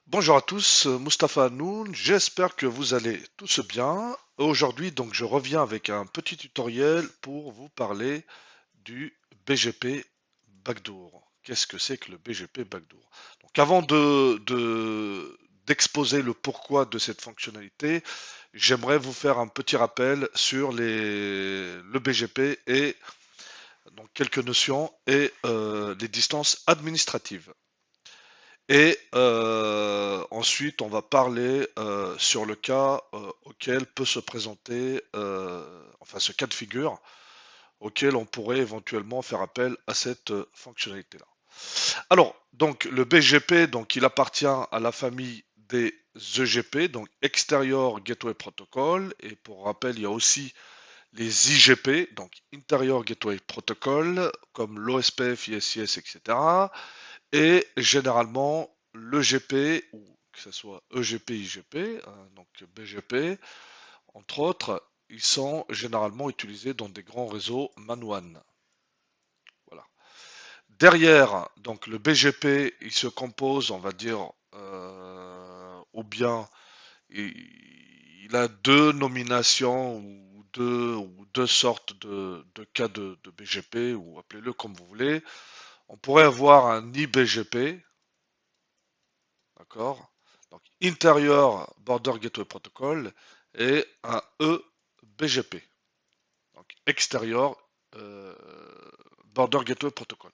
Bonjour à tous, Mustapha Hanoun, j'espère que vous allez tous bien. Aujourd'hui, donc, je reviens avec un petit tutoriel pour vous parler du BGP Backdoor. Qu'est-ce que c'est que le BGP Backdoor? Donc, avant d'exposer le pourquoi de cette fonctionnalité, j'aimerais vous faire un petit rappel sur le BGP et donc quelques notions et les distances administratives. Et ensuite, on va parler sur le cas auquel peut se présenter, enfin ce cas de figure, auquel on pourrait éventuellement faire appel à cette fonctionnalité-là. Alors, donc le BGP, donc il appartient à la famille des EGP, donc Exterior Gateway Protocol, et pour rappel, il y a aussi les IGP, donc Interior Gateway Protocol, comme l'OSPF, ISIS, etc. Et généralement, l'EGP, ou que ce soit EGP, IGP, donc BGP, entre autres, ils sont généralement utilisés dans des grands réseaux MAN-WAN. Voilà. Derrière, donc le BGP, il se compose, on va dire, ou bien il a deux nominations ou deux sortes de cas de BGP, ou appelez-le comme vous voulez. On pourrait avoir un IBGP, d'accord? Donc Interior Border Gateway Protocol et un EBGP, donc Exterior euh, Border Gateway Protocol.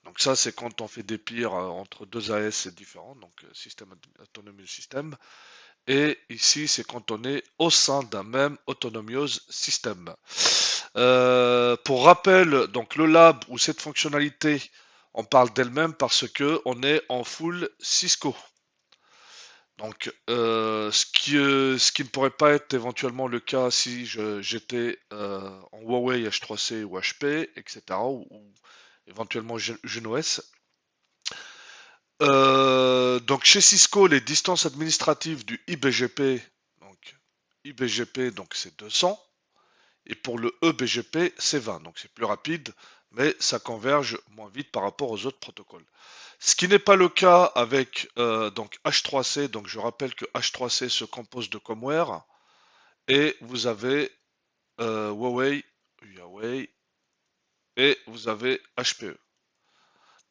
Donc ça, c'est quand on fait des peers entre deux AS différents, donc système autonomous system. Et ici, c'est quand on est au sein d'un même autonomous system. Pour rappel, donc le lab ou cette fonctionnalité, on parle d'elle-même parce que on est en full Cisco. Donc, ce qui ne pourrait pas être éventuellement le cas si j'étais en Huawei H3C ou HP, etc., ou éventuellement GNOS. Donc, chez Cisco, les distances administratives du IBGP, donc c'est 200, et pour le EBGP, c'est 20, donc c'est plus rapide, mais ça converge moins vite par rapport aux autres protocoles. Ce qui n'est pas le cas avec donc H3C. Donc je rappelle que H3C se compose de Comware et vous avez Huawei et vous avez HPE.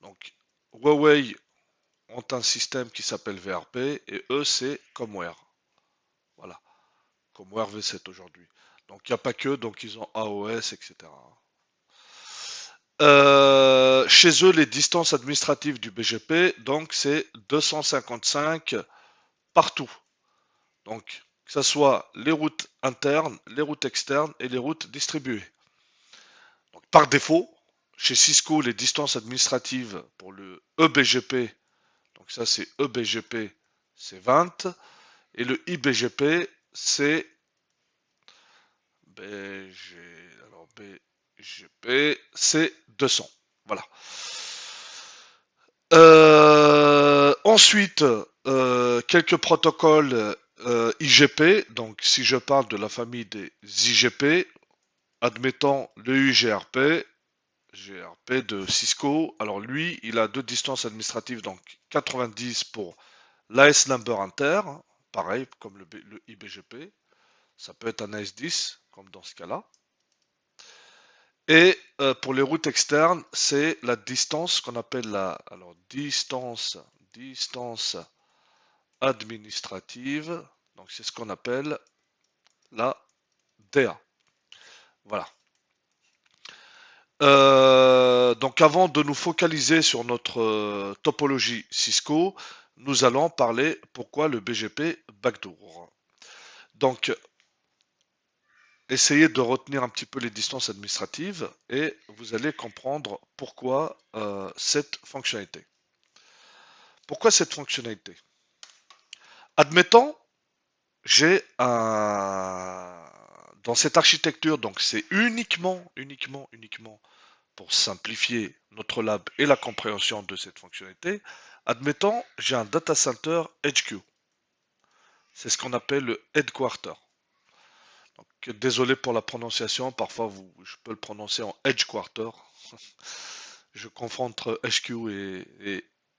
Donc Huawei ont un système qui s'appelle VRP et eux c'est Comware. Voilà, Comware V7 aujourd'hui. Donc il n'y a pas que, donc ils ont AOS, etc. Chez eux, les distances administratives du BGP, donc c'est 255 partout. Donc, que ce soit les routes internes, les routes externes et les routes distribuées. Donc, par défaut, chez Cisco, les distances administratives pour le EBGP, donc ça c'est EBGP, c'est 20, et le IBGP, c'est BGP, c'est 200. Voilà. Ensuite, quelques protocoles IGP. Donc, si je parle de la famille des IGP, admettons le UGRP, GRP de Cisco. Alors lui, il a deux distances administratives, donc 90 pour l'AS number inter, pareil comme le IBGP. Ça peut être un AS10, comme dans ce cas-là. Et pour les routes externes, c'est la distance qu'on appelle distance administrative. Donc c'est ce qu'on appelle la DA. Voilà. Donc avant de nous focaliser sur notre topologie Cisco, nous allons parler pourquoi le BGP backdoor. Donc essayez de retenir un petit peu les distances administratives et vous allez comprendre pourquoi cette fonctionnalité. Pourquoi cette fonctionnalité? Admettons, j'ai un... Dans cette architecture, donc c'est uniquement pour simplifier notre lab et la compréhension de cette fonctionnalité, admettons, j'ai un data center HQ. C'est ce qu'on appelle le headquarter. Donc, désolé pour la prononciation, parfois je peux le prononcer en headquarter. Je confonds entre HQ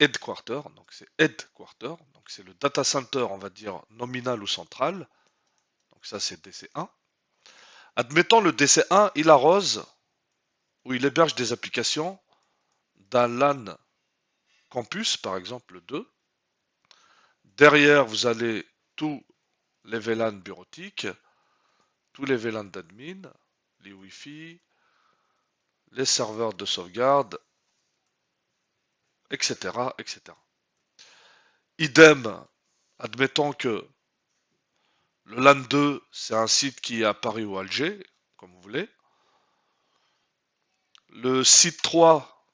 headquarter, donc c'est headquarter, donc c'est le data center, on va dire nominal ou central, donc ça c'est DC1. Admettons le DC1, il arrose ou il héberge des applications d'un LAN campus, par exemple le 2. Derrière, vous avez tous les VLAN bureautiques, tous les VLAN d'admin, les Wi-Fi, les serveurs de sauvegarde, etc., etc. Idem, admettons que le LAN 2, c'est un site qui est à Paris ou Alger, comme vous voulez. Le site 3,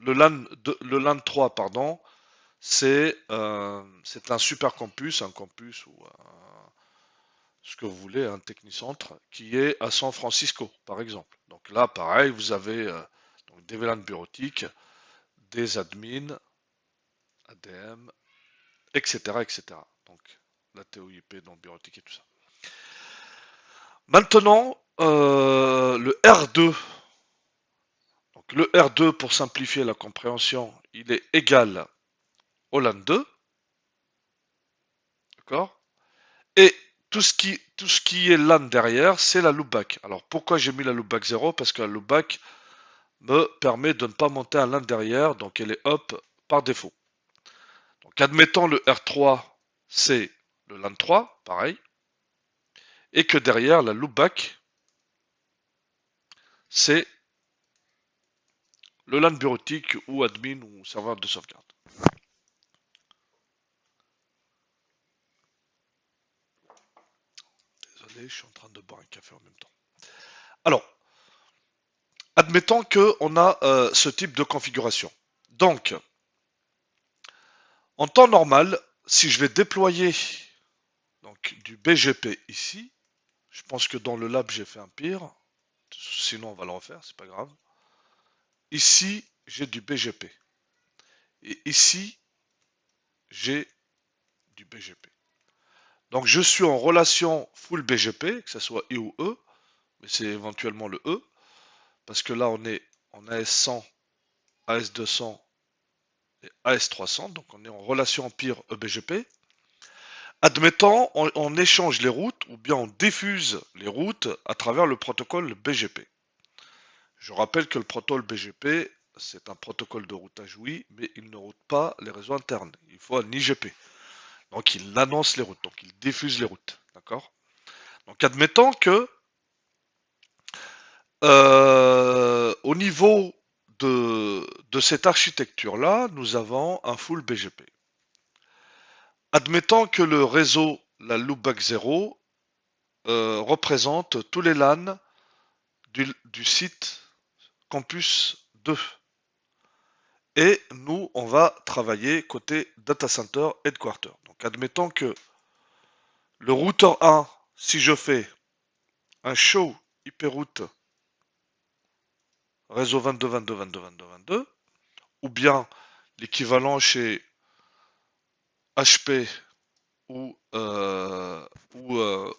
le LAN 3, pardon, c'est un super campus, un campus ou ce que vous voulez, un technicentre, qui est à San Francisco, par exemple. Donc là, pareil, vous avez donc des VLAN bureautiques, des admins, ADM, etc., etc. Donc la TOIP, donc bureautique et tout ça. Maintenant, le R2. Donc le R2, pour simplifier la compréhension, il est égal au LAN 2. D'accord? Et tout ce qui est LAN derrière, c'est la loopback. Alors pourquoi j'ai mis la loopback 0? Parce que la loopback me permet de ne pas monter un LAN derrière, donc elle est up par défaut. Donc admettons le R3, c'est le LAN 3, pareil, et que derrière la loopback, c'est le LAN bureautique ou admin ou serveur de sauvegarde. Désolé, je suis en train de boire un café en même temps. Alors, admettons qu'on a ce type de configuration. Donc, en temps normal, si je vais déployer donc, du BGP ici, je pense que dans le lab j'ai fait un pire, sinon on va le refaire, c'est pas grave. Ici, j'ai du BGP. Et ici, j'ai du BGP. Donc je suis en relation full BGP, que ce soit I ou E, mais c'est éventuellement le E, parce que là on est en AS100, AS200 et AS300, donc on est en relation pire EBGP. Admettons, on échange les routes ou bien on diffuse les routes à travers le protocole BGP. Je rappelle que le protocole BGP, c'est un protocole de routage, oui, mais il ne route pas les réseaux internes. Il faut un IGP. Donc il annonce les routes, donc il diffuse les routes. D'accord? Donc admettons que au niveau de cette architecture-là, nous avons un full BGP. Admettons que le réseau, la loopback 0, représente tous les LAN du site Campus 2. Et nous, on va travailler côté data center headquarter. Donc admettons que le routeur 1, si je fais un show hyperroute réseau 22, 22, 22, 22, 22, ou bien l'équivalent chez HP ou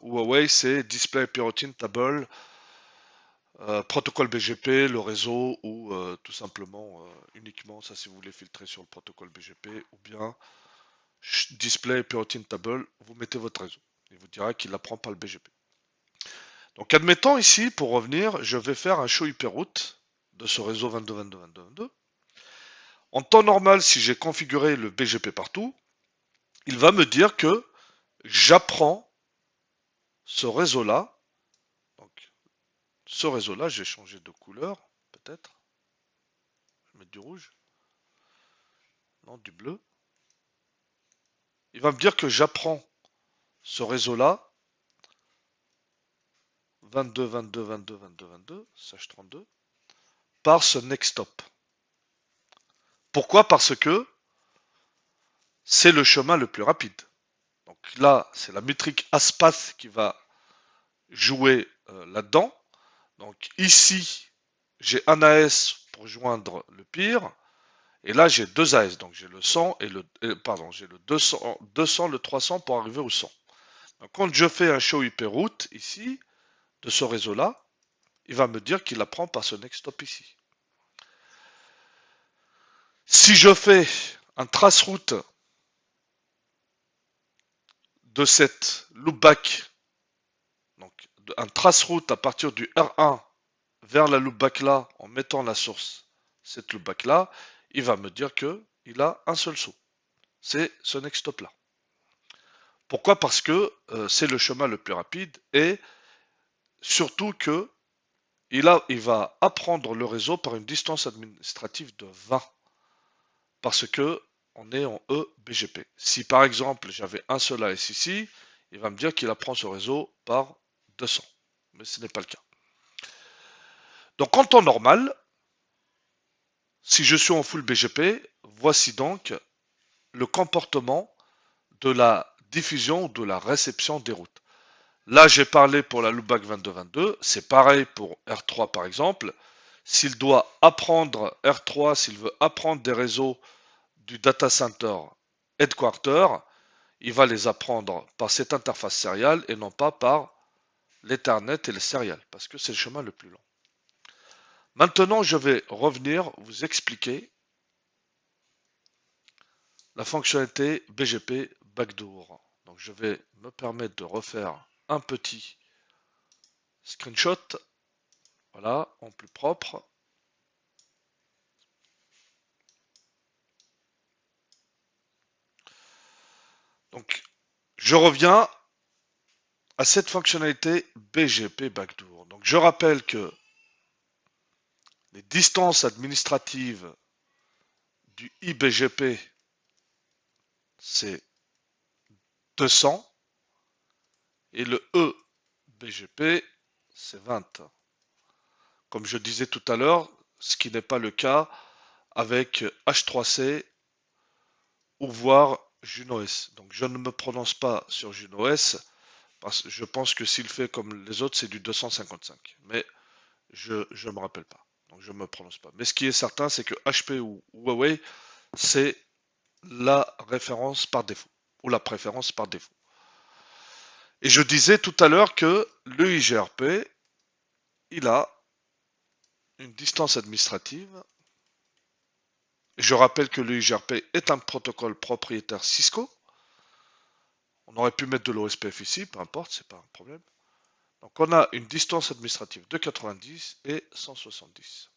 Huawei, c'est Display Hyperroutine Table, protocole BGP, le réseau, ou tout simplement uniquement, ça si vous voulez filtrer sur le protocole BGP, ou bien Display Hyperroutine Table, vous mettez votre réseau. Il vous dira qu'il n'apprend pas le BGP. Donc admettons ici, pour revenir, je vais faire un show hyperroute de ce réseau 22, 22, 22, 22. En temps normal, si j'ai configuré le BGP partout, il va me dire que j'apprends ce réseau-là. Donc, ce réseau-là, j'ai changé de couleur, peut-être. Je vais mettre du rouge. Non, du bleu. Il va me dire que j'apprends ce réseau-là, 22, 22, 22, 22, 22, SH32, par ce next stop. Pourquoi? Parce que c'est le chemin le plus rapide. Donc là, c'est la métrique ASPATH qui va jouer là-dedans. Donc ici, j'ai un AS pour joindre le pire. Et là, j'ai deux AS. Donc j'ai le 100 et pardon, j'ai le 200, 200, le 300 pour arriver au 100. Donc quand je fais un show hyperroute ici, de ce réseau-là, il va me dire qu'il apprend par ce next stop ici. Si je fais un trace-route de cette loopback, donc un trace-route à partir du R1 vers la loopback là, en mettant la source, cette loopback là, il va me dire que il a un seul saut. C'est ce next stop là. Pourquoi? Parce que c'est le chemin le plus rapide et surtout que il va apprendre le réseau par une distance administrative de 20 parce que on est en eBGP. Si par exemple j'avais un seul AS ici, il va me dire qu'il apprend ce réseau par 200. Mais ce n'est pas le cas. Donc en temps normal, si je suis en full BGP, voici donc le comportement de la diffusion ou de la réception des routes. Là, j'ai parlé pour la loopback 2222, c'est pareil pour R3 par exemple. S'il doit apprendre R3, s'il veut apprendre des réseaux du data center headquarter, il va les apprendre par cette interface serial et non pas par l'Ethernet et le serial, parce que c'est le chemin le plus long. Maintenant, je vais revenir vous expliquer la fonctionnalité BGP Backdoor. Donc, je vais me permettre de refaire un petit screenshot, voilà, en plus propre. Donc, je reviens à cette fonctionnalité BGP Backdoor. Donc, je rappelle que les distances administratives du IBGP, c'est 200 et le EBGP, c'est 20. Comme je disais tout à l'heure, ce qui n'est pas le cas avec H3C ou voire JunoS. Donc je ne me prononce pas sur JunoS parce que je pense que s'il fait comme les autres, c'est du 255. Mais je ne me rappelle pas. Donc je ne me prononce pas. Mais ce qui est certain, c'est que HP ou Huawei, c'est la référence par défaut ou la préférence par défaut. Et je disais tout à l'heure que le IGRP, il a une distance administrative. Je rappelle que le IGRP est un protocole propriétaire Cisco. On aurait pu mettre de l'OSPF ici, peu importe, c'est pas un problème. Donc on a une distance administrative de 90 et 170.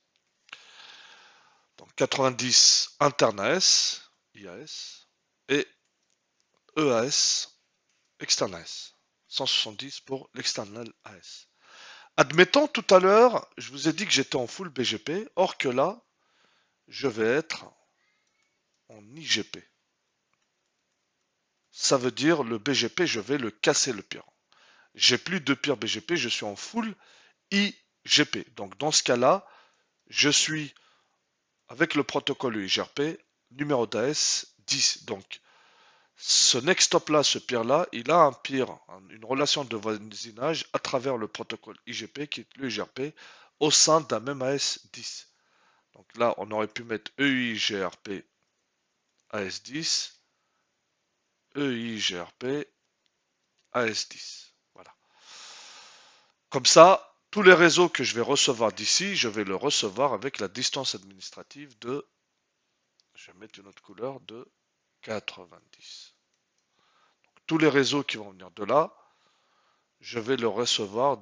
Donc 90 interne AS, IAS, et EAS, externe AS. 170 pour l'external AS. Admettons tout à l'heure, je vous ai dit que j'étais en full BGP, or que là, je vais être en IGP. Ça veut dire le BGP, je vais le casser le pire. J'ai plus de pire BGP, je suis en full IGP. Donc dans ce cas-là, je suis avec le protocole IGRP, numéro d'AS 10. Donc ce next stop là, ce peer là, il a un peer, une relation de voisinage à travers le protocole IGP qui est l'IGRP au sein d'un même AS 10. Donc là, on aurait pu mettre EIGRP AS 10, EIGRP AS 10. Voilà. Comme ça, tous les réseaux que je vais recevoir d'ici, je vais le recevoir avec la distance administrative de, je vais mettre une autre couleur, de 90. Donc, tous les réseaux qui vont venir de là, je vais le recevoir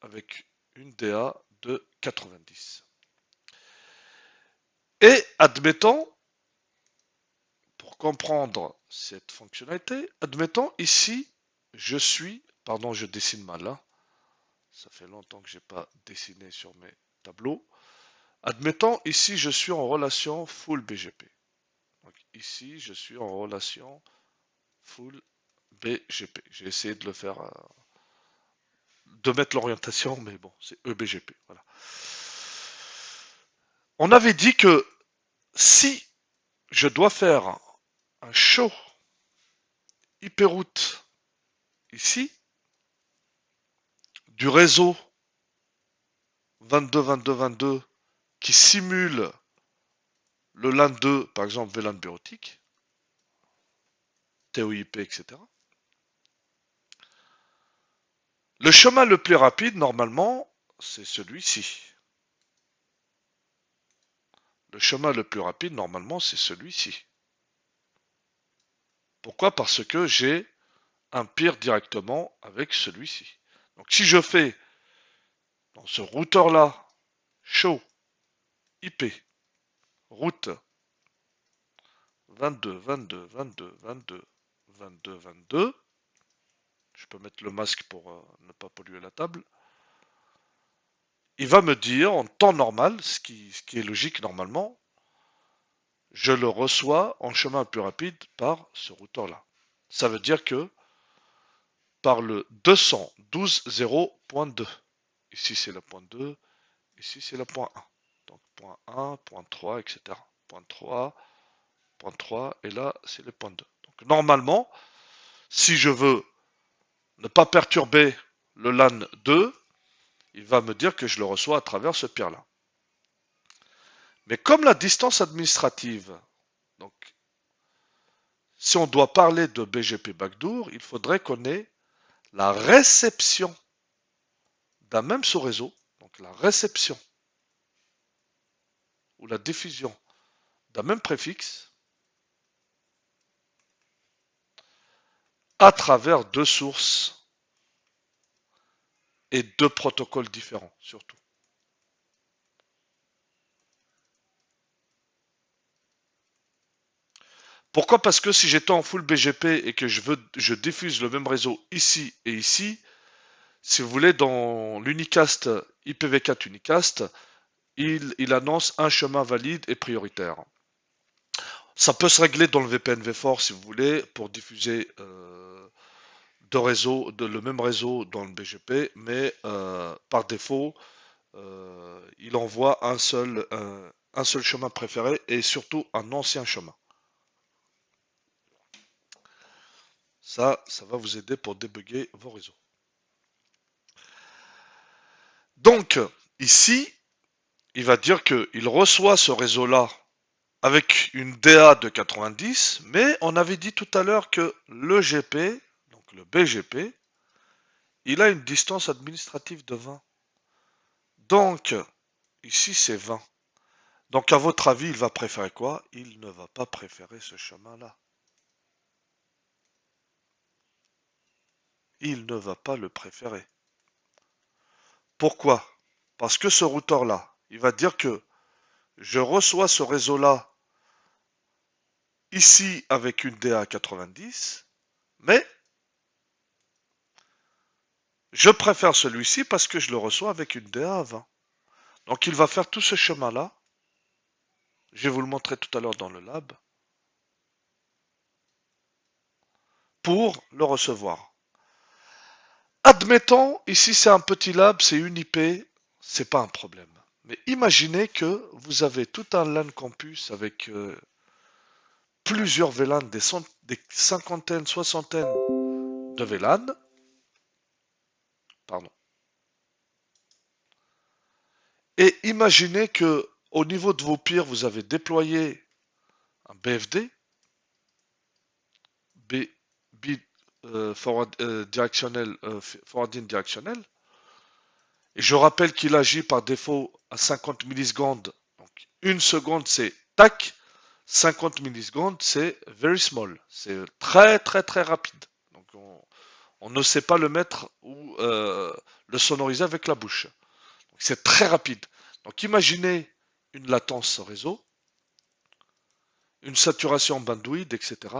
avec une DA de 90. Et admettons, pour comprendre cette fonctionnalité, admettons ici, je suis, pardon, je dessine mal là, ça fait longtemps que je n'ai pas dessiné sur mes tableaux. Admettons, ici, je suis en relation full BGP. Donc, ici, je suis en relation full BGP. J'ai essayé de le faire, de mettre l'orientation, mais bon, c'est EBGP. Voilà. On avait dit que si je dois faire un show hyperroute ici, du réseau 22-22-22 qui simule le LAN 2, par exemple VLAN bureautique, TOIP, etc. Le chemin le plus rapide, normalement, c'est celui-ci. Le chemin le plus rapide, normalement, c'est celui-ci. Pourquoi? Parce que j'ai un peer directement avec celui-ci. Donc si je fais dans ce routeur-là, show IP, route 22, 22, 22, 22, 22, 22, je peux mettre le masque pour ne pas polluer la table, il va me dire en temps normal, ce qui est logique normalement, je le reçois en chemin plus rapide par ce routeur-là. Ça veut dire que par le 212.0.2. Ici c'est le point 2, ici c'est le point 1. Donc point 1, point 3, etc. Point 3, point 3, et là c'est le point 2. Donc normalement, si je veux ne pas perturber le LAN 2, il va me dire que je le reçois à travers ce peer-là. Mais comme la distance administrative, donc si on doit parler de BGP backdoor, il faudrait qu'on ait la réception d'un même sous-réseau, donc la réception ou la diffusion d'un même préfixe à travers deux sources et deux protocoles différents surtout. Pourquoi? Parce que si j'étais en full BGP et que je diffuse le même réseau ici et ici, si vous voulez, dans l'unicast IPv4 unicast, il annonce un chemin valide et prioritaire. Ça peut se régler dans le VPN v4 si vous voulez pour diffuser le même réseau dans le BGP, mais par défaut, il envoie un seul chemin préféré et surtout un ancien chemin. Ça va vous aider pour débugger vos réseaux. Donc, ici, il va dire qu'il reçoit ce réseau-là avec une DA de 90, mais on avait dit tout à l'heure que le GP, donc le BGP, il a une distance administrative de 20. Donc, ici c'est 20. Donc à votre avis, il va préférer quoi? Il ne va pas préférer ce chemin-là. Il ne va pas le préférer. Pourquoi? Parce que ce routeur-là, il va dire que je reçois ce réseau-là ici avec une DA 90, mais je préfère celui-ci parce que je le reçois avec une DA à 20. Donc il va faire tout ce chemin-là. Je vais vous le montrer tout à l'heure dans le lab. Pour le recevoir. Admettons, ici c'est un petit lab, c'est une IP, c'est pas un problème. Mais imaginez que vous avez tout un LAN campus avec plusieurs VLAN, des cinquantaines, soixantaines de VLAN. Pardon. Et imaginez que au niveau de vos peers, vous avez déployé un BFD, forwarding directionnel. Et je rappelle qu'il agit par défaut à 50 millisecondes. Donc, une seconde, c'est tac. 50 millisecondes, c'est very small. C'est très, très, très rapide. Donc, on ne sait pas le mettre ou le sonoriser avec la bouche. C'est très rapide. Donc, imaginez une latence réseau, une saturation bandwidth, etc.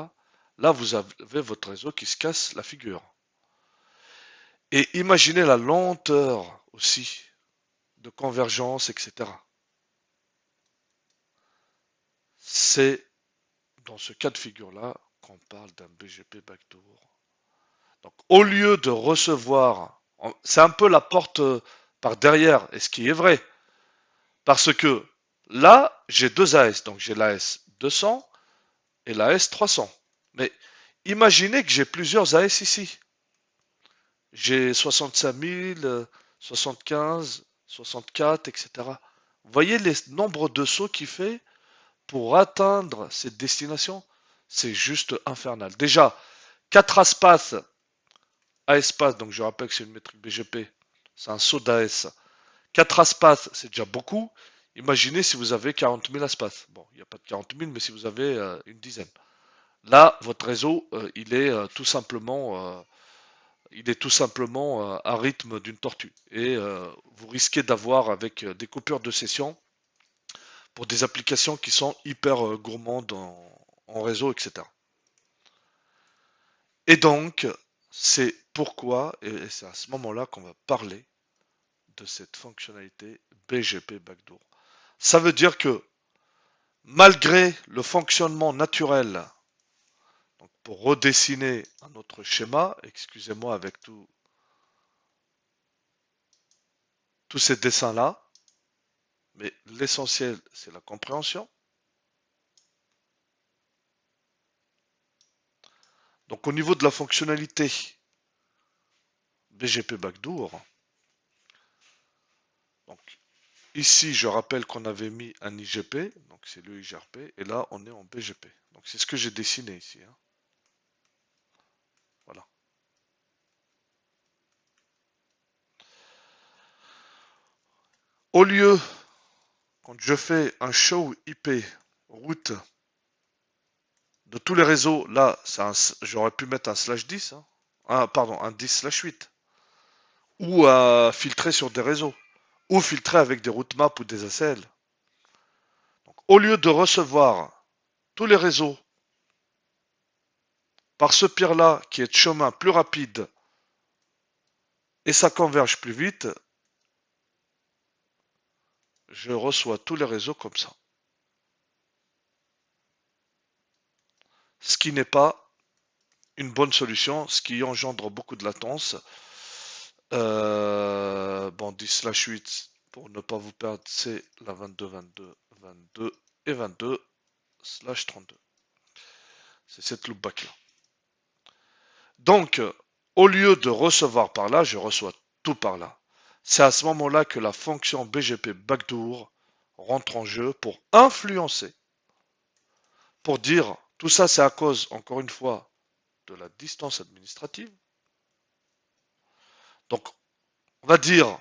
Là, vous avez votre réseau qui se casse la figure. Et imaginez la lenteur aussi de convergence, etc. C'est dans ce cas de figure-là qu'on parle d'un BGP backdoor. Donc, au lieu de recevoir, c'est un peu la porte par derrière, et ce qui est vrai, parce que là, j'ai deux AS, donc j'ai l'AS 200 et l'AS 300. Mais imaginez que j'ai plusieurs AS ici. J'ai 65 000, 75, 64, etc. Vous voyez les nombres de sauts qu'il fait pour atteindre cette destination? C'est juste infernal. Déjà, 4 ASPAS, ASPAS, donc je rappelle que c'est une métrique BGP, c'est un saut d'AS. 4 ASPAS, c'est déjà beaucoup. Imaginez si vous avez 40 000 ASPAS. Bon, il n'y a pas de 40 000, mais si vous avez une dizaine. Là, votre réseau, il est tout simplement à rythme d'une tortue. Et vous risquez d'avoir avec des coupures de session pour des applications qui sont hyper gourmandes en réseau, etc. Et donc, c'est pourquoi, et c'est à ce moment-là qu'on va parler de cette fonctionnalité BGP Backdoor. Ça veut dire que malgré le fonctionnement naturel, donc pour redessiner un autre schéma, excusez-moi avec tous ces dessins-là, mais l'essentiel c'est la compréhension. Donc au niveau de la fonctionnalité BGP Backdoor, donc ici je rappelle qu'on avait mis un IGP, donc c'est le IGRP, et là on est en BGP. Donc c'est ce que j'ai dessiné ici, hein. Voilà. Au lieu, quand je fais un show IP route de tous les réseaux, là j'aurais pu mettre un slash 10, hein. Pardon, un 10 slash 8, ou à filtrer sur des réseaux, ou filtrer avec des routemaps ou des ACL. Donc, au lieu de recevoir tous les réseaux par ce peer-là qui est de chemin plus rapide et ça converge plus vite, je reçois tous les réseaux comme ça. Ce qui n'est pas une bonne solution, ce qui engendre beaucoup de latence. Bon, 10/8 pour ne pas vous perdre, c'est la 22, 22, 22 et 22/32. C'est cette loopback là. Donc, au lieu de recevoir par là, je reçois tout par là. C'est à ce moment-là que la fonction BGP backdoor rentre en jeu pour influencer, pour dire tout ça c'est à cause, encore une fois, de la distance administrative. Donc, on va dire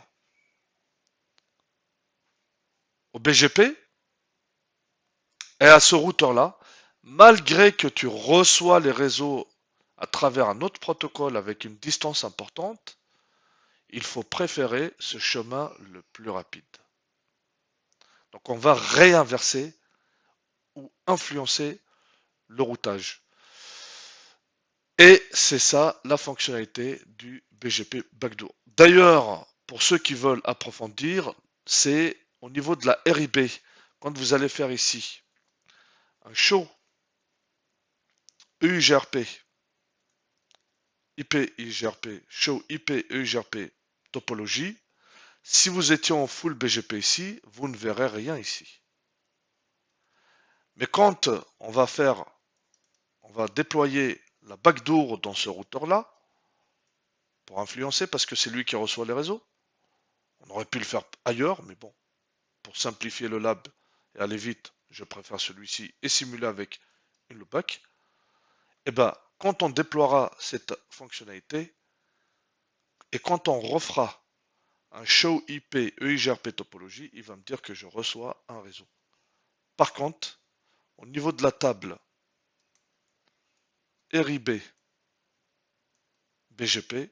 au BGP et à ce routeur-là, malgré que tu reçois les réseaux à travers un autre protocole avec une distance importante, il faut préférer ce chemin le plus rapide. Donc on va réinverser ou influencer le routage. Et c'est ça la fonctionnalité du BGP Backdoor. D'ailleurs, pour ceux qui veulent approfondir, c'est au niveau de la RIB. Quand vous allez faire ici un show EUGRP, IP EUGRP, show IP EUGRP topologie, si vous étiez en full BGP ici, vous ne verrez rien ici. Mais quand on va déployer la backdoor dans ce routeur-là, pour influencer, parce que c'est lui qui reçoit les réseaux. On aurait pu le faire ailleurs, mais bon, pour simplifier le lab et aller vite, je préfère celui-ci et simuler avec une loopback. Et ben, quand on déploiera cette fonctionnalité et quand on refera un show IP EIGRP topologie, il va me dire que je reçois un réseau. Par contre, au niveau de la table RIB BGP,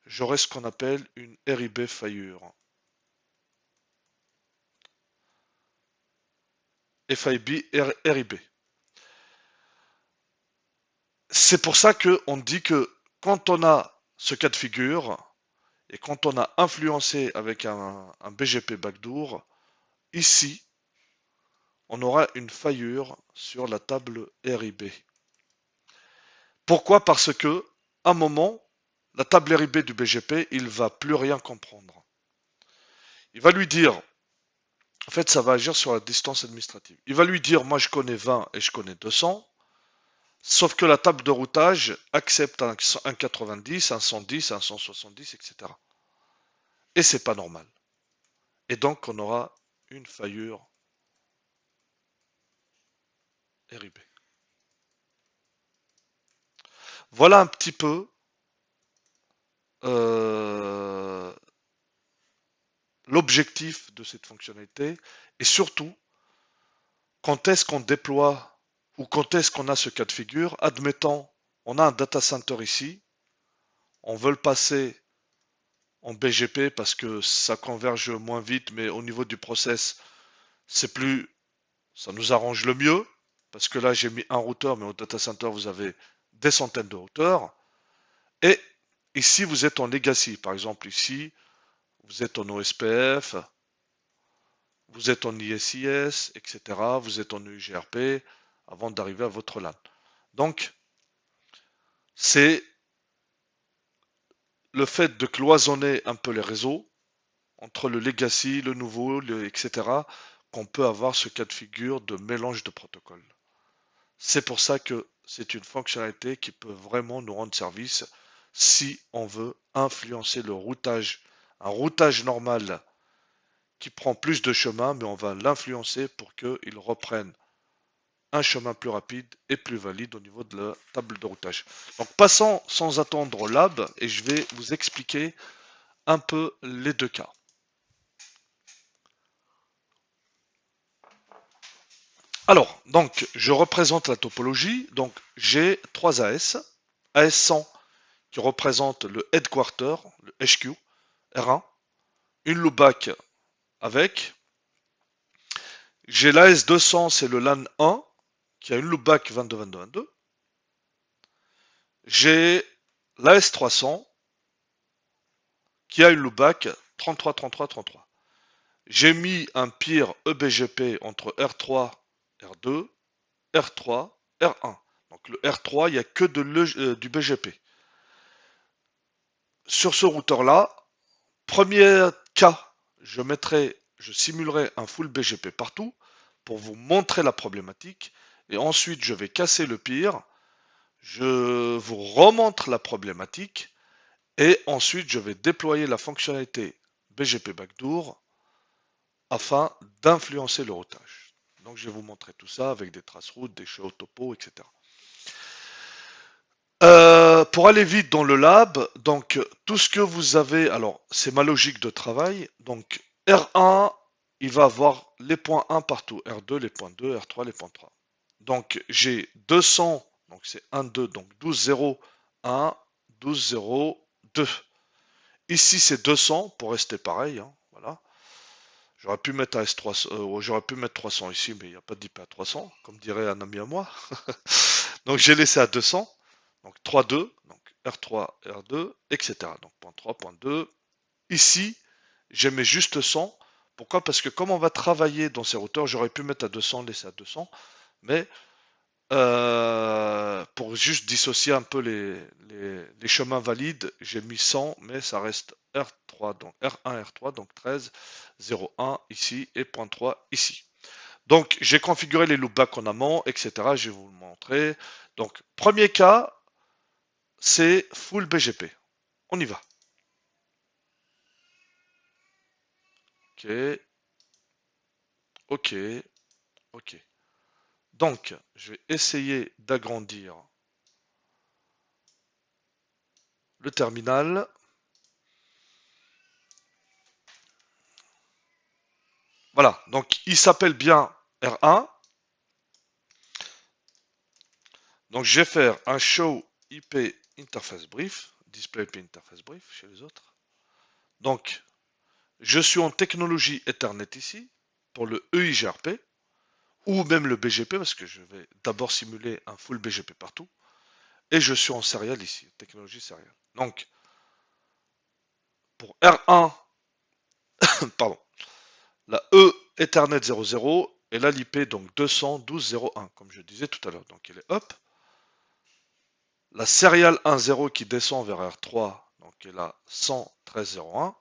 j'aurai ce qu'on appelle une RIB faillure. FIB RIB. C'est pour ça qu'on dit que quand on a ce cas de figure et quand on a influencé avec un BGP backdoor, ici, on aura une faillure sur la table RIB. Pourquoi? Parce que, à un moment, la table RIB du BGP, il va plus rien comprendre. Il va lui dire, en fait, ça va agir sur la distance administrative. Il va lui dire, moi je connais 20 et je connais 200. Sauf que la table de routage accepte un 90, un 110, un 170, etc. Et c'est pas normal. Et donc on aura une faillure RIB. Voilà un petit peu euh, l'objectif de cette fonctionnalité et surtout quand est-ce qu'on déploie ou quand est-ce qu'on a ce cas de figure? Admettons, on a un data center ici, on veut le passer en BGP parce que ça converge moins vite, mais au niveau du process, c'est plus, ça nous arrange le mieux, parce que là j'ai mis un routeur, mais au data center vous avez des centaines de routeurs. Et ici vous êtes en legacy, par exemple ici vous êtes en OSPF, vous êtes en ISIS, etc. Vous êtes en UGRP avant d'arriver à votre LAN. Donc c'est le fait de cloisonner un peu les réseaux entre le legacy, le nouveau, etc., qu'on peut avoir ce cas de figure de mélange de protocoles. C'est pour ça que c'est une fonctionnalité qui peut vraiment nous rendre service si on veut influencer le routage. Un routage normal qui prend plus de chemin, mais on va l'influencer pour qu'il reprenne un chemin plus rapide et plus valide au niveau de la table de routage. Donc passons sans attendre au lab et je vais vous expliquer un peu les deux cas. Alors, donc, je représente la topologie. Donc, j'ai trois AS. AS100 qui représente le headquarter, le HQ, R1. Une loopback avec. J'ai l'AS200, c'est le LAN 1 qui a une loopback 22-22-22. J'ai l'AS300 qui a une loopback 33-33-33. J'ai mis un peer EBGP entre R3, R2, R3, R1. Donc le R3, il n'y a que du BGP. Sur ce routeur-là, premier cas, je simulerai un full BGP partout pour vous montrer la problématique. Et ensuite, je vais casser le peer. Je vous remontre la problématique. Et ensuite, je vais déployer la fonctionnalité BGP Backdoor afin d'influencer le routage. Donc je vais vous montrer tout ça avec des traces routes, des shows topo, etc. Pour aller vite dans le lab, donc tout ce que vous avez, alors c'est ma logique de travail, donc R1, il va avoir les points 1 partout, R2, les points 2, R3, les points 3. Donc j'ai 200, donc c'est 1, 2, donc 12, 0, 1, 12, 0, 2. Ici c'est 200 pour rester pareil, hein, voilà. J'aurais pu mettre AS300, j'aurais pu mettre 300 ici, mais il n'y a pas d'IP à 300, comme dirait un ami à moi. Donc j'ai laissé à 200, donc 3.2, donc R3, R2, etc. Donc point 3, point 2. Ici, j'ai mis juste 100. Pourquoi? Parce que comme on va travailler dans ces routeurs, j'aurais pu mettre à 200, laisser à 200, mais pour juste dissocier un peu les chemins valides, j'ai mis 100, mais ça reste R3, donc R1, R3, donc 13, 0,1 ici et 0.3 ici. Donc j'ai configuré les loopbacks en amont, etc. Je vais vous le montrer. Donc premier cas, c'est full BGP. On y va. Ok, ok, ok. Donc je vais essayer d'agrandir le terminal. Voilà, donc il s'appelle bien R1. Donc je vais faire un show IP interface brief, display IP interface brief chez les autres. Donc je suis en technologie Ethernet ici pour le EIGRP ou même le BGP parce que je vais d'abord simuler un full BGP partout. Et je suis en serial ici, technologie serial. Donc pour R1, pardon, la E Ethernet 00 et là l'IP donc 212.0.1 comme je disais tout à l'heure. Donc il est up. La serial 1.0 qui descend vers R3, donc elle a 113.0.1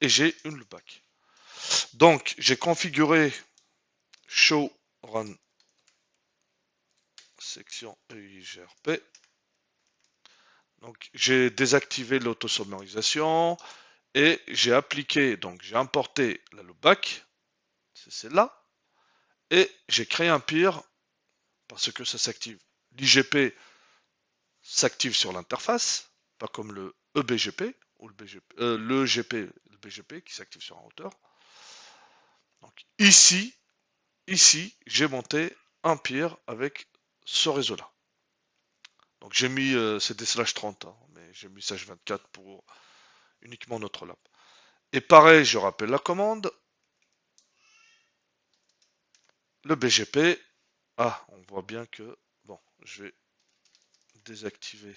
et j'ai une loopback. Donc j'ai configuré show run section EIGRP. Donc j'ai désactivé l'autosommarisation et j'ai appliqué, donc j'ai importé la loopback, c'est celle-là, et j'ai créé un peer parce que ça s'active. L'IGP s'active sur l'interface, pas comme le EBGP ou le GP, le BGP qui s'active sur un routeur. Donc ici, j'ai monté un peer avec ce réseau-là. Donc j'ai mis, c'est des slash 30, hein, mais j'ai mis slash 24 pour uniquement notre lab. Et pareil, je rappelle la commande, le BGP. Ah, on voit bien que, bon, je vais désactiver.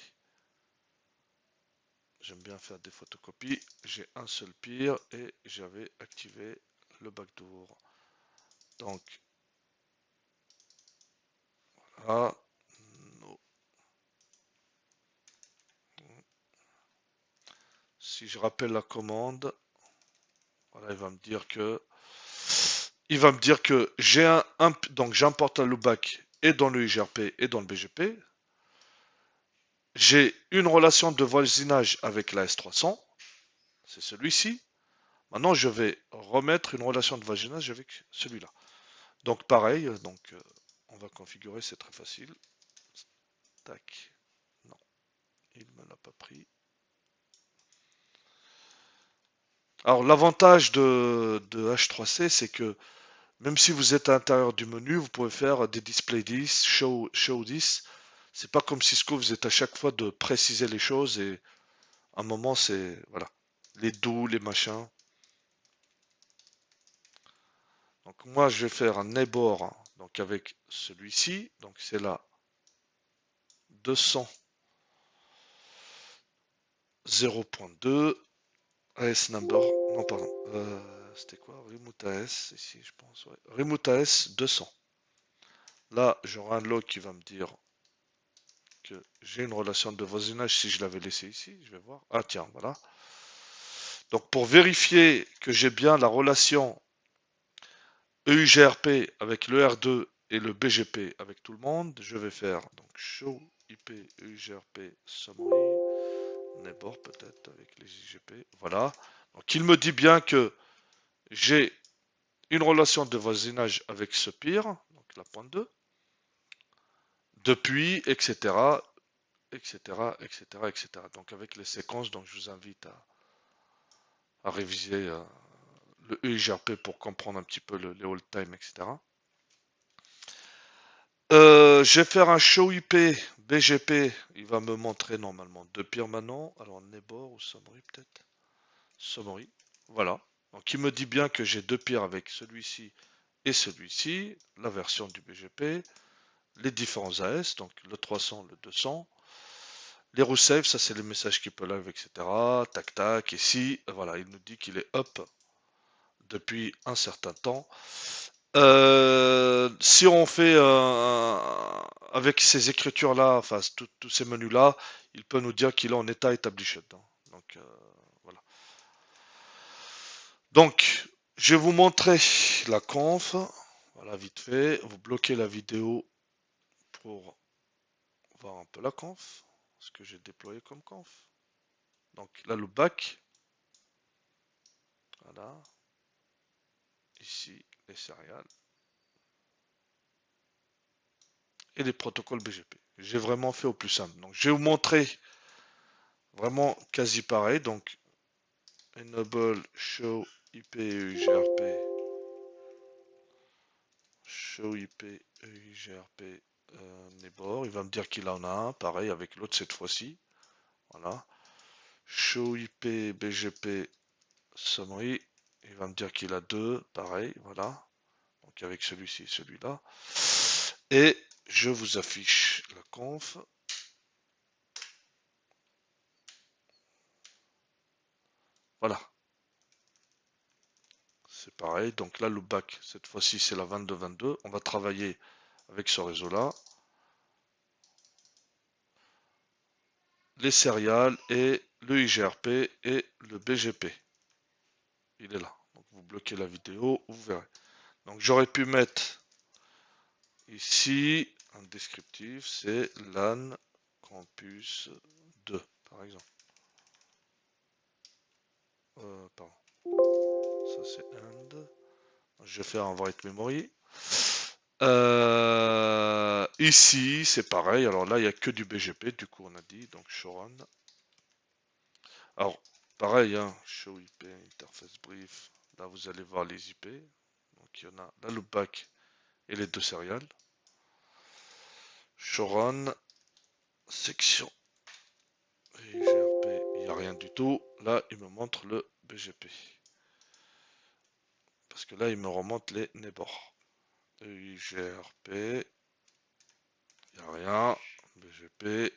J'aime bien faire des photocopies. J'ai un seul peer et j'avais activé le backdoor. Donc, là, no. Si je rappelle la commande, voilà, il va me dire que j'ai donc j'importe un loopback et dans le IGRP et dans le BGP. J'ai une relation de voisinage avec la S300, c'est celui-ci. Maintenant, je vais remettre une relation de voisinage avec celui-là. Donc pareil, on va configurer, c'est très facile. Tac. Non, il me l'a pas pris. Alors l'avantage de H3C, c'est que même si vous êtes à l'intérieur du menu, vous pouvez faire des display this, show this. C'est pas comme Cisco, vous êtes à chaque fois de préciser les choses et à un moment c'est voilà les do, les machins. Donc moi je vais faire un neighbor donc avec celui-ci, donc c'est là 200 0.2 AS number, non pardon, c'était quoi? Remote AS ici je pense, ouais. Remote AS 200. Là j'aurai un log qui va me dire que j'ai une relation de voisinage si je l'avais laissé ici, je vais voir. Ah tiens, voilà. Donc pour vérifier que j'ai bien la relation EUGRP avec le R2 et le BGP avec tout le monde, je vais faire donc show IP EUGRP summary, neighbor peut-être avec les IGP. Voilà. Donc il me dit bien que j'ai une relation de voisinage avec ce peer, donc la pointe 2, depuis, etc., etc., etc., etc. Donc avec les séquences, donc je vous invite à réviser le EIGRP pour comprendre un petit peu les hold time, etc. Je vais faire un show IP BGP. Il va me montrer normalement deux permanents. Alors neighbor ou summary peut-être. Summary. Voilà. Donc il me dit bien que j'ai deux peers avec celui-ci et celui-ci. La version du BGP. Les différents AS. Donc le 300, le 200. Les routes save, ça c'est les messages qui peuvent live, etc. Tac tac. Ici, voilà, il nous dit qu'il est up depuis un certain temps. Si on fait avec ces écritures-là, enfin tous ces menus-là, il peut nous dire qu'il est en état established. Donc voilà. Donc je vais vous montrer la conf. Voilà, vite fait. Vous bloquez la vidéo pour voir un peu la conf. Ce que j'ai déployé comme conf. Donc la loopback. Voilà. Ici les céréales. Et les protocoles BGP. J'ai vraiment fait au plus simple. Donc je vais vous montrer vraiment quasi pareil. Donc enable show IP EIGRP. Show IP EIGRP neighbor. Il va me dire qu'il en a un, pareil avec l'autre cette fois-ci. Voilà. Show IP BGP summary. Il va me dire qu'il a deux, pareil, voilà. Donc avec celui-ci et celui-là. Et je vous affiche la conf. Voilà. C'est pareil. Donc là, loopback, cette fois-ci, c'est la 2222. On va travailler avec ce réseau-là. Les céréales et le IGRP et le BGP. Il est là. Donc vous bloquez la vidéo, vous verrez. Donc j'aurais pu mettre ici un descriptif, c'est LAN campus 2, par exemple. Pardon. Ça c'est end. Je vais faire un write memory. Ici, c'est pareil. Alors là, il n'y a que du BGP, du coup, on a dit. Donc, showrun. Alors, pareil, hein, show IP, interface brief. Là, vous allez voir les IP. Donc, il y en a la loopback et les deux serials. Showrun, section EIGRP, il n'y a rien du tout. Là, il me montre le BGP. Parce que là, il me remonte les neighbors. EIGRP, il n'y a rien. BGP,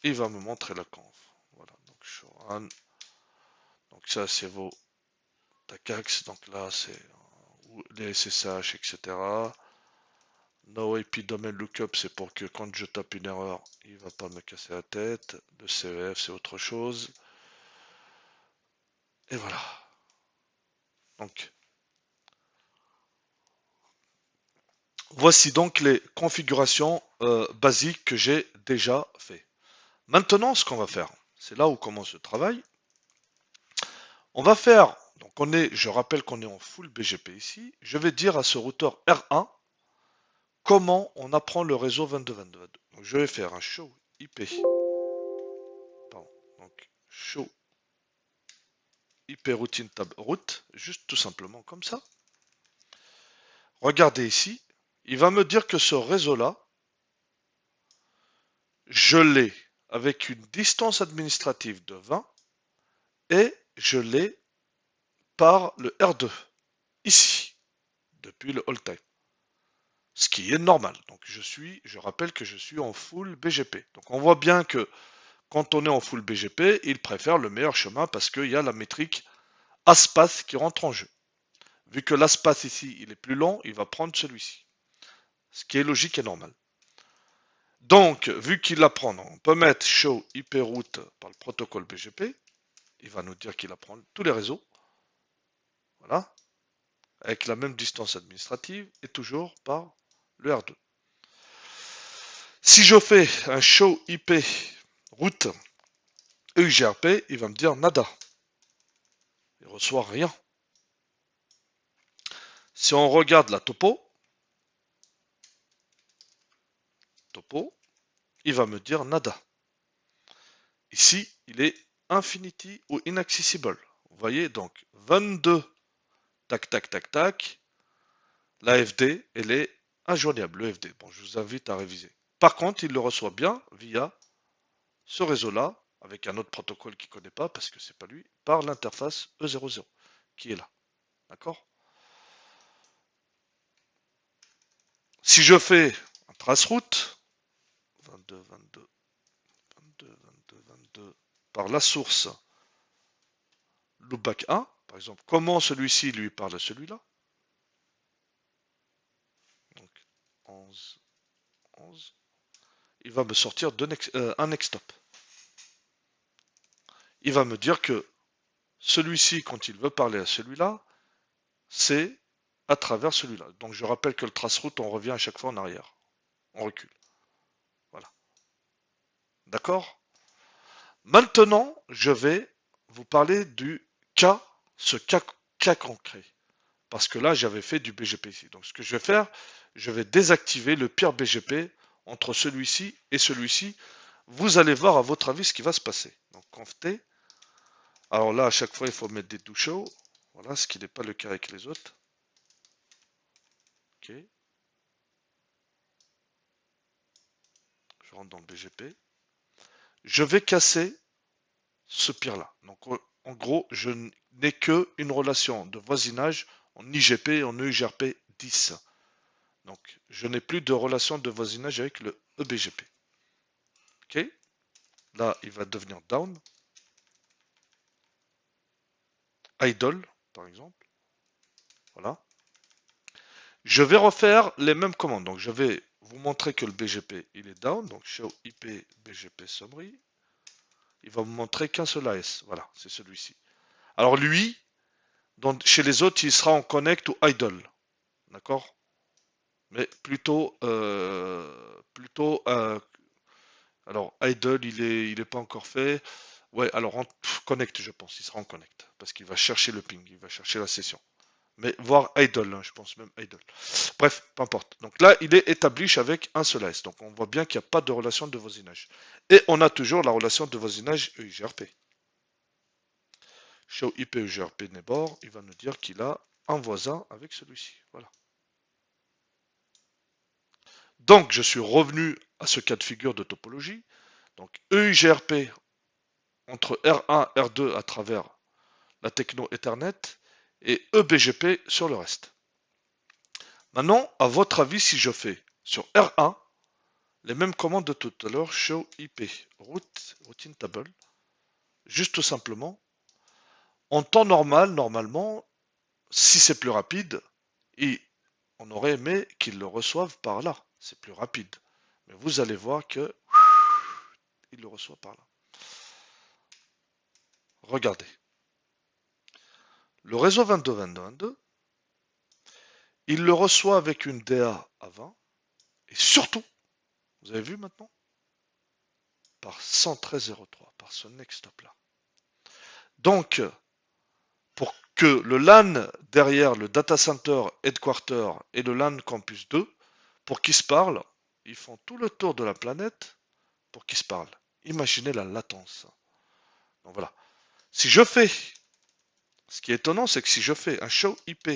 il va me montrer la conf. Voilà, donc Showrun. Donc ça, c'est vos TACAX. Donc là, c'est les SSH, etc. No IP domain lookup, c'est pour que quand je tape une erreur, il va pas me casser la tête. Le CEF, c'est autre chose. Et voilà. Donc, voici donc les configurations basiques que j'ai déjà fait. Maintenant, ce qu'on va faire, c'est là où commence le travail. On va faire, donc je rappelle qu'on est en full BGP ici. Je vais dire à ce routeur R1 comment on apprend le réseau 2222. Donc, je vais faire un show IP. Pardon. Donc, show IP routine tab route, juste tout simplement comme ça. Regardez ici, il va me dire que ce réseau-là, je l'ai avec une distance administrative de 20 et je l'ai par le R2, ici, depuis le all time. Ce qui est normal. Donc je rappelle que je suis en full BGP. Donc on voit bien que quand on est en full BGP, il préfère le meilleur chemin parce qu'il y a la métrique ASPACE qui rentre en jeu. Vu que l'ASPACE ici, il est plus long, il va prendre celui-ci. Ce qui est logique et normal. Donc, vu qu'il l'apprend, on peut mettre show IP route par le protocole BGP. Il va nous dire qu'il apprend tous les réseaux. Voilà. Avec la même distance administrative et toujours par le R2. Si je fais un show IP route EIGRP, il va me dire nada. Il ne reçoit rien. Si on regarde la topo, il va me dire nada. Ici, il est infinity ou inaccessible. Vous voyez, donc 22, tac, tac, tac, tac. La FD, elle est injoignable, le FD. Bon, je vous invite à réviser. Par contre, il le reçoit bien via ce réseau-là, avec un autre protocole qu'il ne connaît pas, parce que c'est pas lui, par l'interface E00, qui est là. D'accord? Si je fais un traceroute, 22, 22, 22, 22, 22, par la source loopback 1, par exemple, comment celui-ci lui parle à celui-là? Donc, 11, 11. Il va me sortir un next stop. Il va me dire que celui-ci, quand il veut parler à celui-là, c'est à travers celui-là. Donc je rappelle que le traceroute, on revient à chaque fois en arrière. On recule. Voilà. D'accord? Maintenant, je vais vous parler du cas, ce cas concret. Parce que là, j'avais fait du BGP ici. Donc ce que je vais faire, je vais désactiver le pire BGP entre celui-ci et celui-ci. Vous allez voir à votre avis ce qui va se passer. Donc conft. Alors là, à chaque fois, il faut mettre des do show. Voilà, ce qui n'est pas le cas avec les autres. Ok. Je rentre dans le BGP. Je vais casser ce pire-là. Donc en gros, je n'ai que une relation de voisinage en IGP et en EIGRP 10. Donc je n'ai plus de relation de voisinage avec le EBGP. Ok. Là, il va devenir down. Idle, par exemple. Voilà. Je vais refaire les mêmes commandes. Donc je vais vous montrer que le BGP il est down. Donc show IP BGP summary. Il va me montrer qu'un seul AS. Voilà, c'est celui-ci. Alors lui, chez les autres, il sera en connect ou idle. D'accord? Mais alors idle, il est pas encore fait. Ouais, alors connect, je pense, il sera en connect parce qu'il va chercher le ping, il va chercher la session. Mais voir idle, hein, je pense même idle. Bref, peu importe. Donc là, il est établi avec un seul AS. Donc on voit bien qu'il n'y a pas de relation de voisinage. Et on a toujours la relation de voisinage EIGRP. Show IP EIGRP neighbor, il va nous dire qu'il a un voisin avec celui-ci. Voilà. Donc, je suis revenu à ce cas de figure de topologie. Donc, EIGRP entre R1, R2 à travers la techno Ethernet et EBGP sur le reste. Maintenant, à votre avis, si je fais sur R1 les mêmes commandes de tout à l'heure, show IP, routine table, juste tout simplement, en temps normal, normalement, si c'est plus rapide, et on aurait aimé qu'ils le reçoivent par là, c'est plus rapide. Mais vous allez voir que il le reçoit par là. Regardez. Le réseau 22.22.22, il le reçoit avec une DA à 20, et surtout, vous avez vu maintenant, par 113.03, par ce next stop là. Donc, pour que le LAN derrière le data center headquarter et le LAN campus 2, pour qu'ils se parlent, ils font tout le tour de la planète pour qu'ils se parlent. Imaginez la latence. Donc voilà. Si je fais, ce qui est étonnant, c'est que si je fais un show IP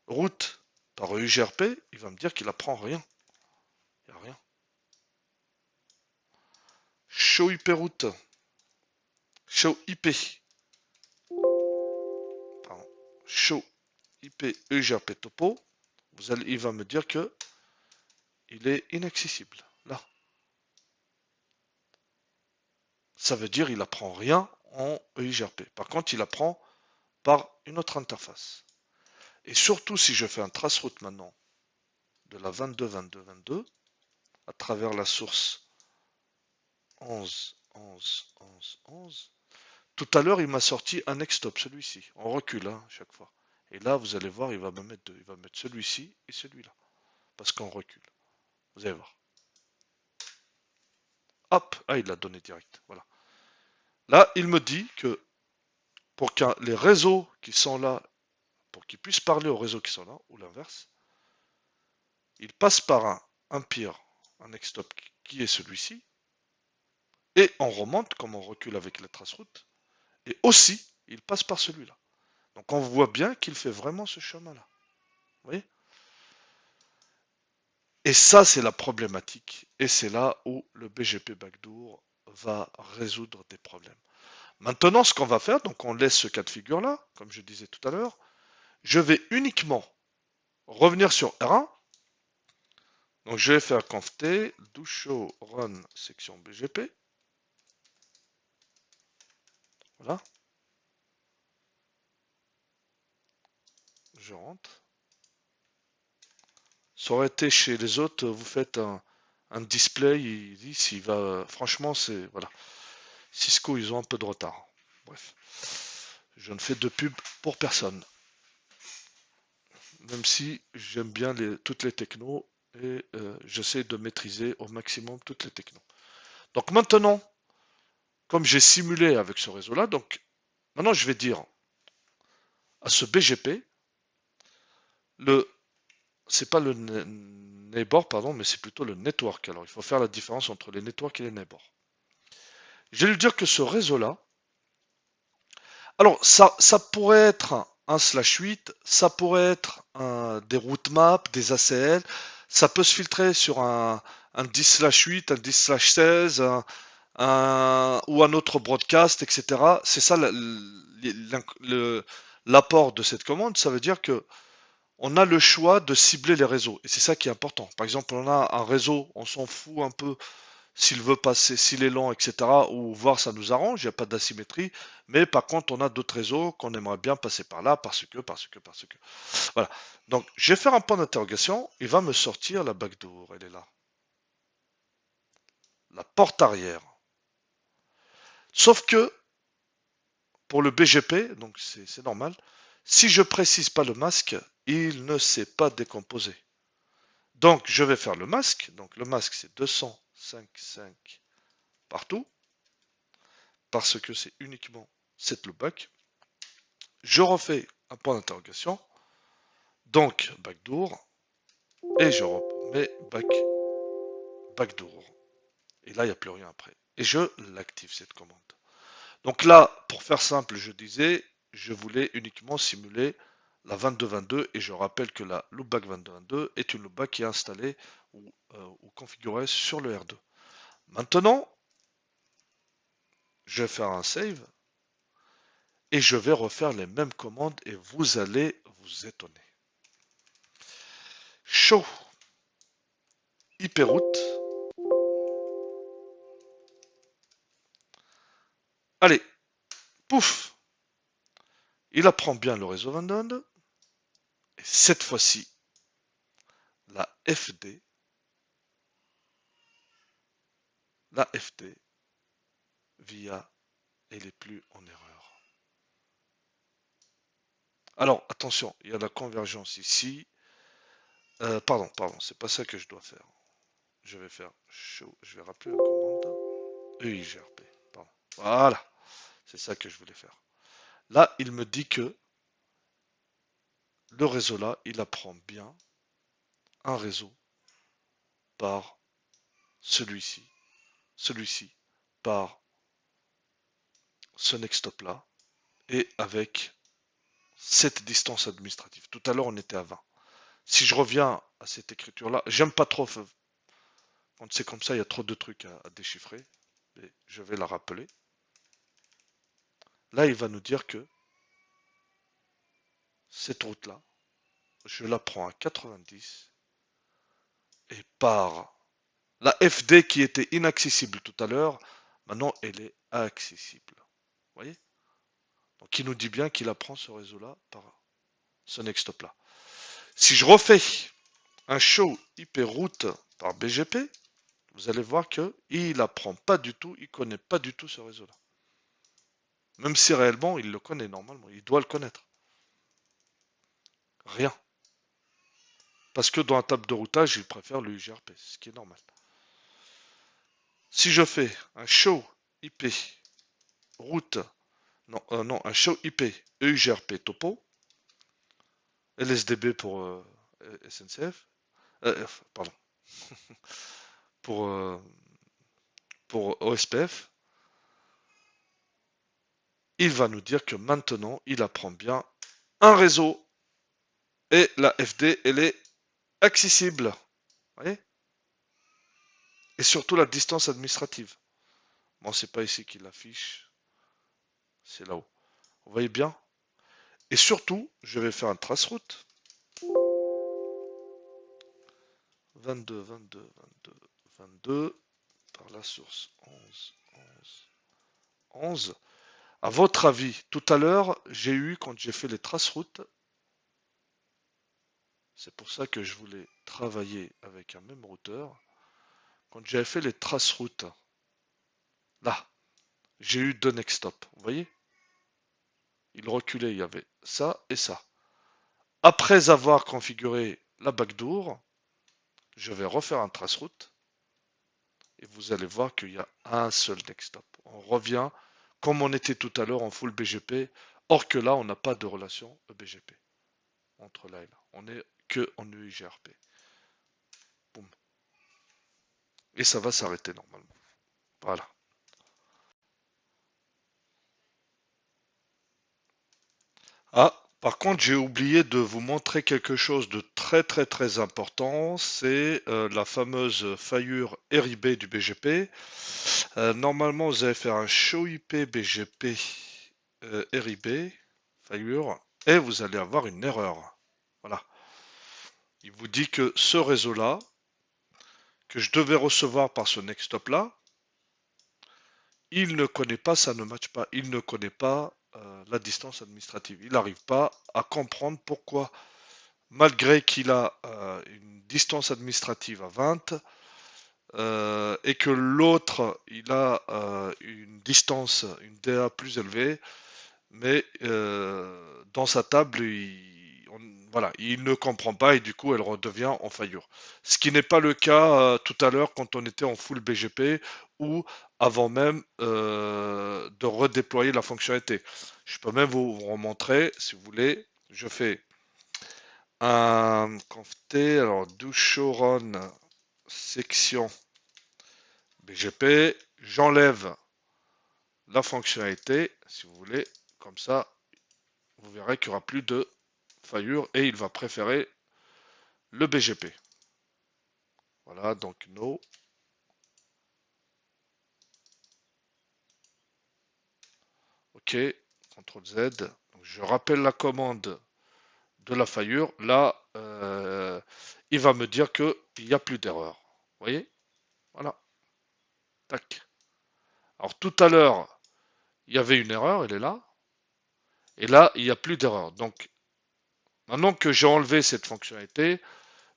route par EIGRP, il va me dire qu'il apprend rien. Il n'y a rien. Show IP route. Show IP. Pardon. Show IP EIGRP topo. Il va me dire que il est inaccessible. Là. Ça veut dire qu'il apprend rien en EIGRP. Par contre, il apprend par une autre interface. Et surtout, si je fais un traceroute maintenant de la 22.22.22 à travers la source 11, 11, 11, 11. Tout à l'heure, il m'a sorti un next stop, celui-ci. On recule hein, chaque fois. Et là, vous allez voir, il va me mettre deux. Il va me mettre celui-ci et celui-là. Parce qu'on recule. Vous allez voir. Hop, ah, il l'a donné direct. Voilà. Là, il me dit que pour que les réseaux qui sont là, pour qu'ils puissent parler aux réseaux qui sont là, ou l'inverse, il passe par un peer, un next stop qui est celui-ci, et on remonte comme on recule avec la traceroute, et aussi, il passe par celui-là. Donc on voit bien qu'il fait vraiment ce chemin-là. Vous voyez? Et ça, c'est la problématique. Et c'est là où le BGP Backdoor va résoudre des problèmes. Maintenant, ce qu'on va faire, donc on laisse ce cas de figure-là, comme je disais tout à l'heure. Je vais uniquement revenir sur R1. Donc je vais faire conft do show run section BGP. Voilà. Je rentre. Ça aurait été chez les autres, vous faites un display, il dit s'il va. Franchement, c'est. Voilà. Cisco, ils ont un peu de retard. Bref. Je ne fais de pub pour personne. Même si j'aime bien toutes les technos et j'essaie de maîtriser au maximum toutes les technos. Donc maintenant, comme j'ai simulé avec ce réseau-là, donc maintenant je vais dire à ce BGP, c'est pas le neighbor, pardon, mais c'est plutôt le network. Alors il faut faire la différence entre les networks et les neighbors. Je vais lui dire que ce réseau-là, alors ça pourrait être un /8, ça pourrait être des route maps, des ACL, ça peut se filtrer sur un 10/8, un 10/16, ou un autre broadcast, etc. C'est ça l'apport de cette commande, ça veut dire que on a le choix de cibler les réseaux. Et c'est ça qui est important. Par exemple, on a un réseau, on s'en fout un peu s'il veut passer, s'il est lent, etc. Ou voir ça nous arrange, il n'y a pas d'asymétrie. Mais par contre, on a d'autres réseaux qu'on aimerait bien passer par là, parce que. Voilà. Donc, je vais faire un point d'interrogation. Il va me sortir la backdoor. Elle est là. La porte arrière. Sauf que, pour le BGP, donc c'est normal, si je précise pas le masque, il ne sait pas décomposer. Donc, je vais faire le masque. Donc, le masque, c'est 205.5 partout, parce que c'est uniquement cette loopback. Je refais un point d'interrogation. Donc, backdoor. Et je remets backdoor. Et là, il n'y a plus rien après. Et je l'active, cette commande. Donc là, pour faire simple, je disais, je voulais uniquement simuler la 22.22 et je rappelle que la loopback 22.22 est une loopback qui est installée ou configuré sur le R2. Maintenant, je vais faire un save et je vais refaire les mêmes commandes et vous allez vous étonner. Show IP route. Allez, pouf, il apprend bien le réseau Vandon. Et cette fois-ci, la FD, via, elle est plus en erreur. Alors, attention, il y a la convergence ici. Pardon, c'est pas ça que je dois faire. Je vais faire show, je vais rappeler la commande. EIGRP, pardon. Voilà, c'est ça que je voulais faire. Là, il me dit que le réseau là, il apprend bien un réseau par celui-ci, celui-ci par ce next stop là et avec cette distance administrative. Tout à l'heure, on était à 20. Si je reviens à cette écriture là, j'aime pas trop quand c'est comme ça, il y a trop de trucs à déchiffrer. Mais je vais la rappeler. Là, il va nous dire que cette route là, je la prends à 90 et par la FD qui était inaccessible tout à l'heure, maintenant elle est accessible. Vous voyez? Donc il nous dit bien qu'il apprend ce réseau-là par ce next stop là. Si je refais un show IP route par BGP, vous allez voir que il apprend pas du tout, il connaît pas du tout ce réseau-là. Même si réellement il le connaît normalement, il doit le connaître. Rien. Parce que dans la table de routage, il préfère le UGRP, ce qui est normal. Si je fais un show IP route, non, un show IP EUGRP topo, LSDB pour SNCF, pardon, pour, pour OSPF, il va nous dire que maintenant, il apprend bien un réseau et la FD, elle est accessible. Vous voyez? Et surtout la distance administrative. Bon, c'est pas ici qu'il affiche, c'est là-haut. Vous voyez bien? Et surtout, je vais faire un traceroute. 22, 22, 22, 22, par la source 11, 11, 11. À votre avis, tout à l'heure, j'ai eu, quand j'ai fait les traces-routes, c'est pour ça que je voulais travailler avec un même routeur, quand j'avais fait les traces-routes, là, j'ai eu deux next stop, vous voyez? Il reculait, il y avait ça et ça. Après avoir configuré la backdoor, je vais refaire un trace-route, et vous allez voir qu'il y a un seul next stop. On revient comme on était tout à l'heure en full BGP, or que là, on n'a pas de relation BGP entre là et là. On est que en EIGRP. Boum. Et ça va s'arrêter normalement. Voilà. Ah, par contre, j'ai oublié de vous montrer quelque chose de très très très important. C'est la fameuse faillure RIB du BGP. Normalement, vous allez faire un show IP BGP RIB, faillure, et vous allez avoir une erreur. Voilà. Il vous dit que ce réseau-là, que je devais recevoir par ce next stop là, il ne connaît pas, ça ne matche pas. Il ne connaît pas la distance administrative. Il n'arrive pas à comprendre pourquoi, malgré qu'il a une distance administrative à 20 et que l'autre, il a une distance, une DA plus élevée, mais dans sa table, voilà, il ne comprend pas et du coup, elle redevient en faillure. Ce qui n'est pas le cas tout à l'heure quand on était en full BGP ou avant même de redéployer la fonctionnalité. Je peux même vous remontrer si vous voulez. Je fais un conft, alors do show run section BGP, j'enlève la fonctionnalité si vous voulez, comme ça vous verrez qu'il n'y aura plus de faillure et il va préférer le BGP. Voilà, donc no. OK, CTRL Z. Donc, je rappelle la commande de la faillure. Là, il va me dire qu'il n'y a plus d'erreur. Vous voyez? Voilà. Tac. Alors tout à l'heure, il y avait une erreur, elle est là. Et là, il n'y a plus d'erreur. Donc maintenant que j'ai enlevé cette fonctionnalité,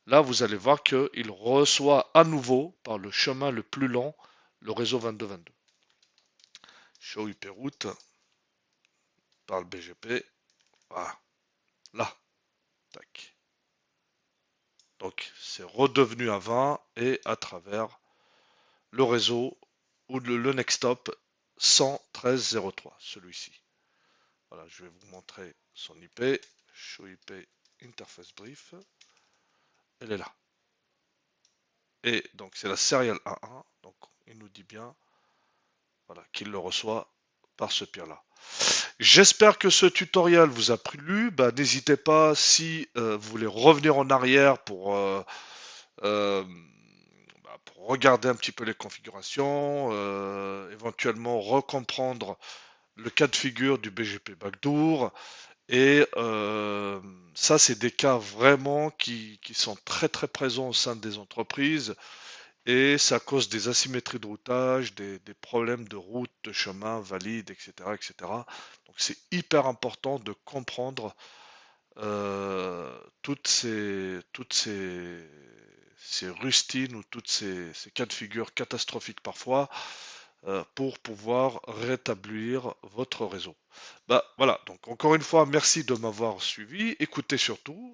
là, vous allez voir qu'il reçoit à nouveau, par le chemin le plus long, le réseau 2222. Show IP route par le BGP. Voilà. Là. Tac. Donc c'est redevenu à 20 et à travers le réseau ou le next hop 113.03, celui-ci. Voilà, je vais vous montrer son IP. Show IP interface brief. Elle est là. Et donc c'est la serial 1.1. Donc il nous dit bien voilà, qu'il le reçoit par ce peer-là. J'espère que ce tutoriel vous a plu. Bah, n'hésitez pas si vous voulez revenir en arrière euh, pour regarder un petit peu les configurations, éventuellement recomprendre le cas de figure du BGP Backdoor. Et ça, c'est des cas vraiment qui sont très très présents au sein des entreprises. Et ça cause des asymétries de routage, des problèmes de route, de chemin valide, etc., etc. Donc c'est hyper important de comprendre ces rustines ou toutes ces cas de figure catastrophiques parfois pour pouvoir rétablir votre réseau. Bah voilà, donc encore une fois, merci de m'avoir suivi. Écoutez surtout.